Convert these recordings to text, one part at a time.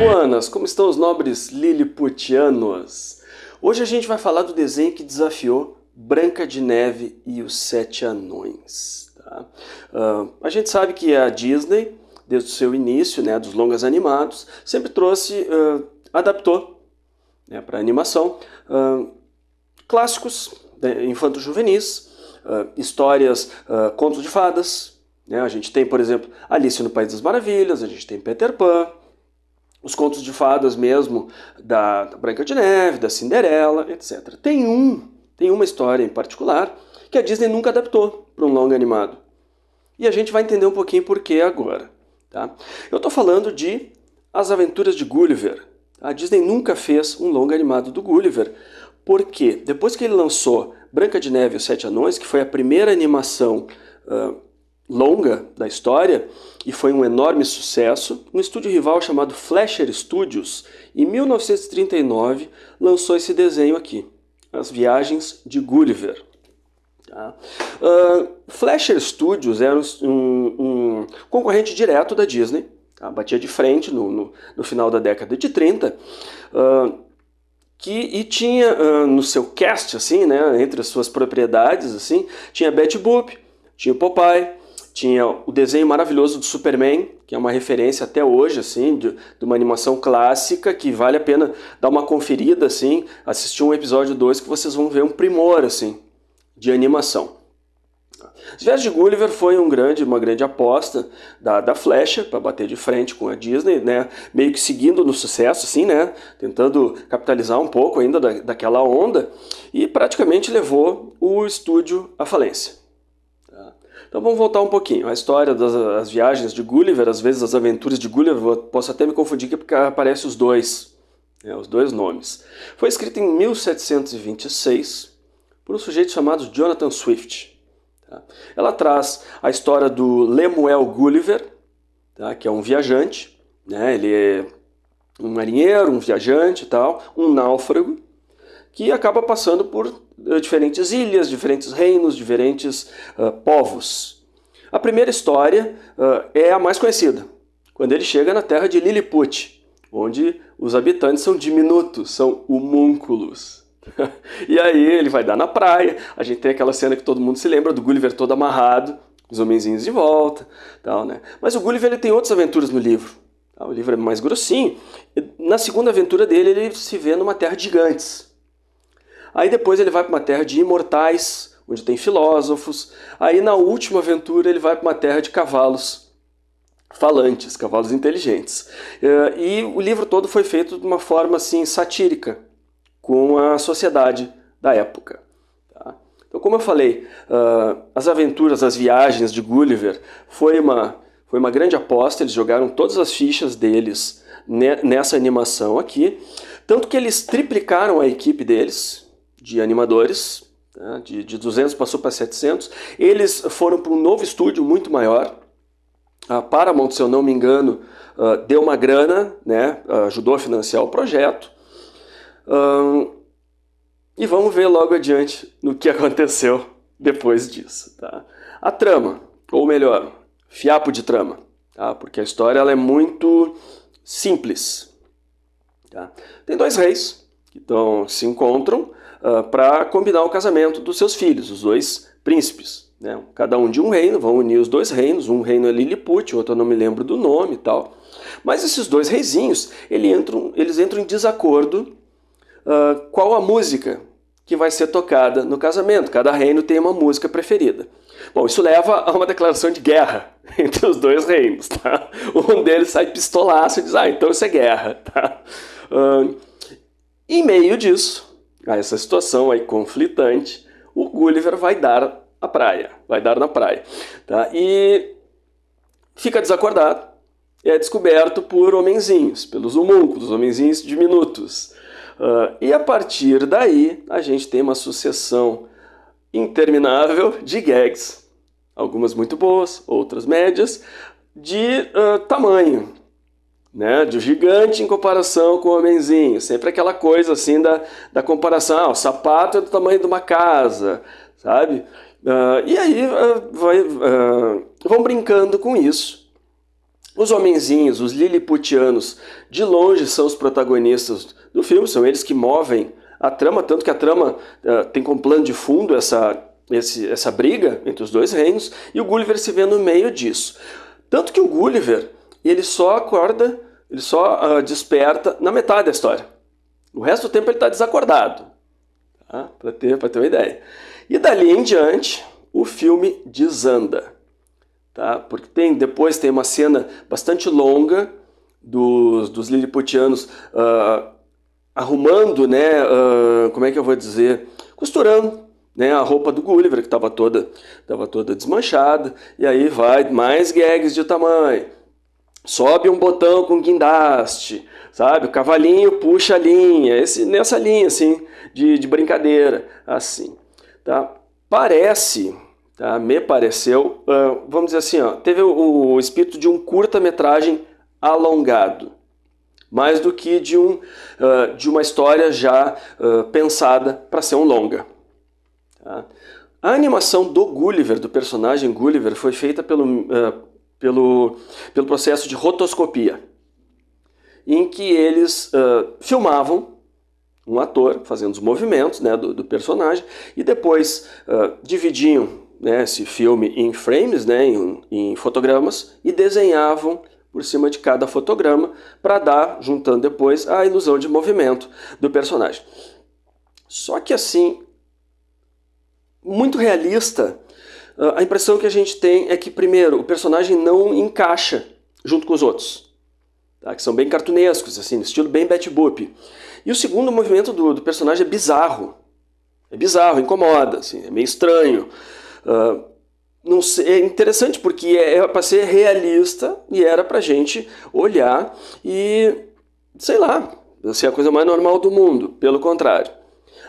Buenas, como estão os nobres liliputianos? Hoje a gente vai falar do desenho que desafiou Branca de Neve e os Sete Anões. Tá? A gente sabe que a Disney, desde o seu início, né, dos longas animados, sempre trouxe, adaptou, né, para animação, clássicos, né, infanto-juvenis, histórias, contos de fadas. Né? A gente tem, por exemplo, Alice no País das Maravilhas, a gente tem Peter Pan, os contos de fadas mesmo da Branca de Neve, da Cinderela, etc. Tem uma história em particular que a Disney nunca adaptou para um longa animado. E a gente vai entender um pouquinho por que agora. Tá? Eu estou falando de As Aventuras de Gulliver. A Disney nunca fez um longa animado do Gulliver, porque depois que ele lançou Branca de Neve e os Sete Anões, que foi a primeira animação longa da história, e foi um enorme sucesso, um estúdio rival chamado Fleischer Studios, em 1939, lançou esse desenho aqui, As Viagens de Gulliver. Tá? Fleischer Studios era um concorrente direto da Disney, tá? Batia de frente no final da década de 30, e tinha no seu cast, assim, né, entre as suas propriedades, assim, tinha Betty Boop, tinha o Popeye, tinha o desenho maravilhoso do Superman, que é uma referência até hoje, assim, de uma animação clássica, que vale a pena dar uma conferida, assim, assistir um episódio 2 que vocês vão ver um primor, assim, de animação. As Viagens de Gulliver foi uma grande aposta da Fleischer para bater de frente com a Disney, né? Meio que seguindo no sucesso, assim, né? Tentando capitalizar um pouco ainda daquela onda, e praticamente levou o estúdio à falência. Tá? Então vamos voltar um pouquinho. A história das Viagens de Gulliver, às vezes as Aventuras de Gulliver, eu posso até me confundir aqui porque aparecem os dois nomes. Foi escrita em 1726 por um sujeito chamado Jonathan Swift. Ela traz a história do Lemuel Gulliver, tá? Que é um viajante, né? Ele é um marinheiro, um viajante e tal, um náufrago, que acaba passando por diferentes ilhas, diferentes reinos, diferentes povos. A primeira história é a mais conhecida, quando ele chega na terra de Lilliput, onde os habitantes são diminutos, são homúnculos. E aí ele vai dar na praia, a gente tem aquela cena que todo mundo se lembra do Gulliver todo amarrado, os homenzinhos de volta, tal, né? Mas o Gulliver ele tem outras aventuras no livro. Tá? O livro é mais grossinho. Na segunda aventura dele ele se vê numa terra de gigantes. Aí depois ele vai para uma terra de imortais, onde tem filósofos. Aí na última aventura ele vai para uma terra de cavalos falantes, cavalos inteligentes. E o livro todo foi feito de uma forma assim satírica, com a sociedade da época. Tá? Então, como eu falei, as viagens de Gulliver foi uma grande aposta, eles jogaram todas as fichas deles nessa animação aqui, tanto que eles triplicaram a equipe deles, de animadores, tá? de 200 passou para 700, eles foram para um novo estúdio muito maior. A Paramount, se eu não me engano, deu uma grana, né? Ajudou a financiar o projeto. E vamos ver logo adiante no que aconteceu depois disso. Tá? A trama, ou melhor, fiapo de trama, tá? Porque a história ela é muito simples. Tá? Tem dois reis que se encontram para combinar o casamento dos seus filhos, os dois príncipes. Né? Cada um de um reino, vão unir os dois reinos, um reino é Lilliput, o outro eu não me lembro do nome e tal. Mas esses dois reizinhos, eles entram em desacordo qual a música que vai ser tocada no casamento. Cada reino tem uma música preferida. Bom, isso leva a uma declaração de guerra entre os dois reinos. Tá? Um deles sai pistolaço e diz, então isso é guerra. Tá? Em meio disso, a essa situação aí conflitante, o Gulliver vai dar na praia. Tá? E fica desacordado. É descoberto por homenzinhos, pelos homúnculos, homenzinhos diminutos. E a partir daí, a gente tem uma sucessão interminável de gags, algumas muito boas, outras médias, de tamanho, né? De gigante em comparação com o homenzinho, sempre aquela coisa assim da comparação, o sapato é do tamanho de uma casa, sabe? E aí vão brincando com isso. Os homenzinhos, os liliputianos, de longe são os protagonistas do filme, são eles que movem a trama, tanto que a trama tem como plano de fundo essa briga entre os dois reinos, e o Gulliver se vê no meio disso. Tanto que o Gulliver, ele só acorda, ele só desperta na metade da história. O resto do tempo ele está desacordado, tá? Para ter uma ideia. E dali em diante, o filme desanda. Tá? Porque depois tem uma cena bastante longa dos liliputianos arrumando, né, como é que eu vou dizer, costurando, né, a roupa do Gulliver, que estava toda desmanchada, e aí vai mais gags de tamanho. Sobe um botão com guindaste, sabe? O cavalinho puxa a linha, nessa linha assim, de brincadeira, assim, tá? Parece... Tá, me pareceu, vamos dizer assim, teve o espírito de um curta-metragem alongado, mais do que de uma história já pensada para ser um longa. Tá? A animação do Gulliver, do personagem Gulliver, foi feita pelo processo de rotoscopia, em que eles filmavam um ator fazendo os movimentos, né, do personagem, e depois dividiam, né, esse filme em frames, né, em fotogramas, e desenhavam por cima de cada fotograma para dar, juntando depois, a ilusão de movimento do personagem. Só que assim, muito realista, a impressão que a gente tem é que, primeiro, o personagem não encaixa junto com os outros, tá, que são bem cartunescos, assim, no estilo bem Betty Boop. E o segundo, o movimento do personagem é bizarro. É bizarro, incomoda, assim, é meio estranho. Não sei, é interessante porque é para ser realista e era pra gente olhar e, sei lá, ser a coisa mais normal do mundo. Pelo contrário.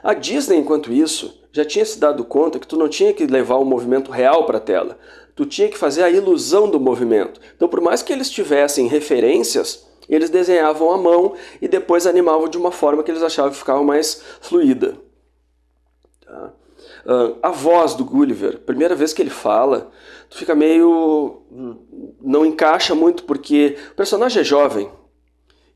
A Disney, enquanto isso, já tinha se dado conta que tu não tinha que levar o movimento real para a tela. Tu tinha que fazer a ilusão do movimento. Então, por mais que eles tivessem referências, eles desenhavam à mão e depois animavam de uma forma que eles achavam que ficava mais fluida. Tá? A voz do Gulliver, primeira vez que ele fala, tu fica meio... não encaixa muito, porque o personagem é jovem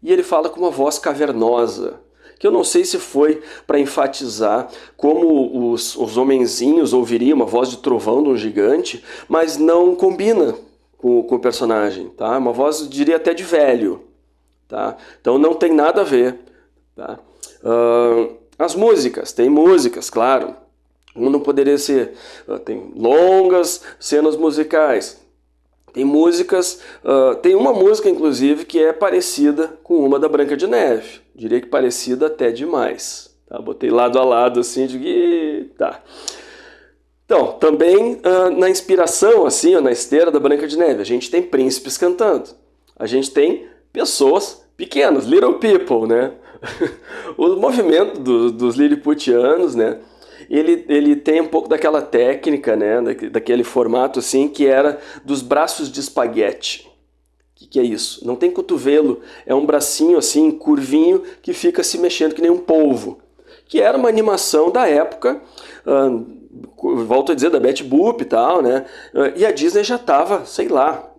e ele fala com uma voz cavernosa, que eu não sei se foi para enfatizar como os homenzinhos ouviriam uma voz de trovão de um gigante, mas não combina com o personagem, tá? Uma voz, eu diria, até de velho, tá? Então não tem nada a ver, tá? As músicas, tem músicas, claro. Não poderia ser... tem longas cenas musicais. Tem músicas... tem uma música, inclusive, que é parecida com uma da Branca de Neve. Diria que parecida até demais. Tá? Botei lado a lado, assim, de... tá. Então, também na inspiração, assim, na esteira da Branca de Neve, a gente tem príncipes cantando. A gente tem pessoas pequenas, little people, né? O movimento dos liliputianos, né? Ele tem um pouco daquela técnica, né, daquele formato assim, que era dos braços de espaguete. O que é isso? Não tem cotovelo, é um bracinho assim, curvinho, que fica se mexendo que nem um polvo. Que era uma animação da época, volto a dizer, da Betty Boop e tal, né? E a Disney já estava, sei lá,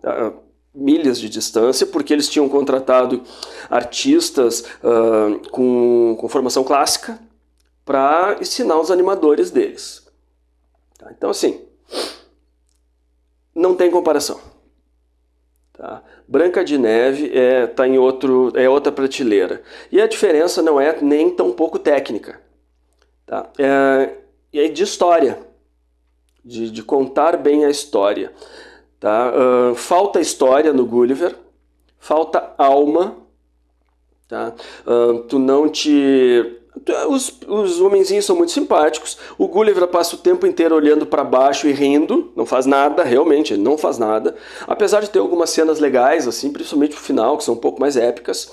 milhas de distância, porque eles tinham contratado artistas com formação clássica, para ensinar os animadores deles. Tá? Então, assim, não tem comparação. Tá? Branca de Neve tá em outra prateleira. E a diferença não é nem tão pouco técnica. Tá? É de história, de contar bem a história. Tá? Falta história no Gulliver, falta alma. Tá? Tu não te... Os homenzinhos são muito simpáticos. O Gulliver passa o tempo inteiro olhando para baixo e rindo. Não faz nada, realmente, ele não faz nada. Apesar de ter algumas cenas legais, assim, principalmente no final, que são um pouco mais épicas.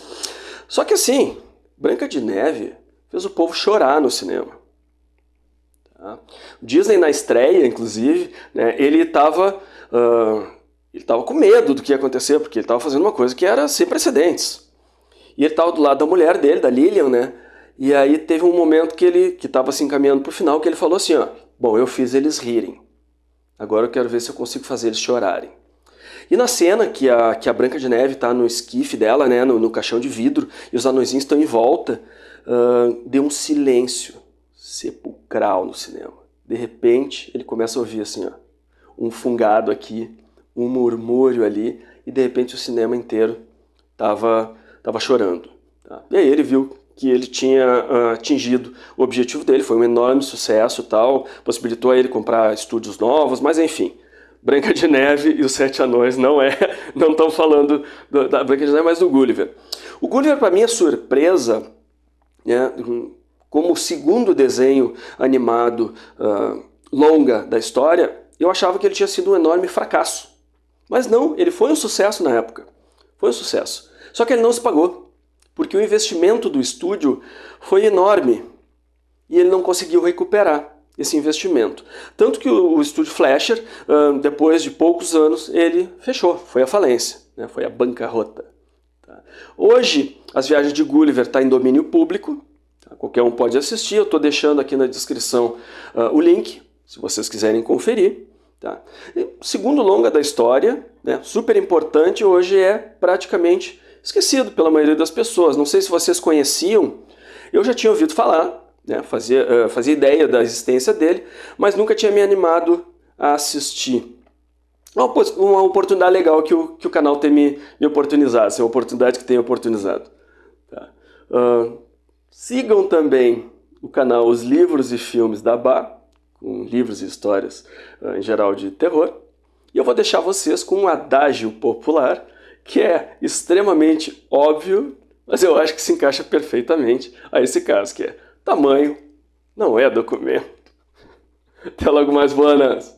Só que assim, Branca de Neve fez o povo chorar no cinema. Tá? O Disney, na estreia, inclusive, né, ele estava com medo do que ia acontecer, porque ele estava fazendo uma coisa que era sem precedentes. E ele estava do lado da mulher dele, da Lillian, né? E aí teve um momento que estava se encaminhando para o final, que ele falou assim, bom, eu fiz eles rirem. Agora eu quero ver se eu consigo fazer eles chorarem. E na cena que a Branca de Neve tá no esquife dela, né, no caixão de vidro, e os anõezinhos estão em volta, deu um silêncio sepulcral no cinema. De repente, ele começa a ouvir assim, ó, um fungado aqui, um murmúrio ali, e de repente o cinema inteiro tava chorando. Tá? E aí ele viu que ele tinha atingido o objetivo dele, foi um enorme sucesso, tal, possibilitou a ele comprar estúdios novos, mas enfim, Branca de Neve e os Sete Anões não estão falando da Branca de Neve, mas do Gulliver. O Gulliver, para minha surpresa, né, como o segundo desenho animado longa da história, eu achava que ele tinha sido um enorme fracasso. Mas não, ele foi um sucesso na época. Foi um sucesso. Só que ele não se pagou, porque o investimento do estúdio foi enorme e ele não conseguiu recuperar esse investimento. Tanto que o estúdio Fleischer, depois de poucos anos, ele fechou, foi à falência, né? Foi à bancarrota. Tá? Hoje, As Viagens de Gulliver está em domínio público, tá? Qualquer um pode assistir, eu estou deixando aqui na descrição o link, se vocês quiserem conferir. Tá? O segundo longa da história, né, super importante, hoje é praticamente esquecido pela maioria das pessoas. Não sei se vocês conheciam, eu já tinha ouvido falar, né, fazia ideia da existência dele, mas nunca tinha me animado a assistir. Uma oportunidade legal que o canal tem me oportunizado, essa é uma oportunidade que tem oportunizado. Tá? Sigam também o canal Os Livros e Filmes da Bá, com livros e histórias em geral de terror. E eu vou deixar vocês com um adágio popular que é extremamente óbvio, mas eu acho que se encaixa perfeitamente a esse caso, que é: tamanho não é documento. Até logo mais, buenas!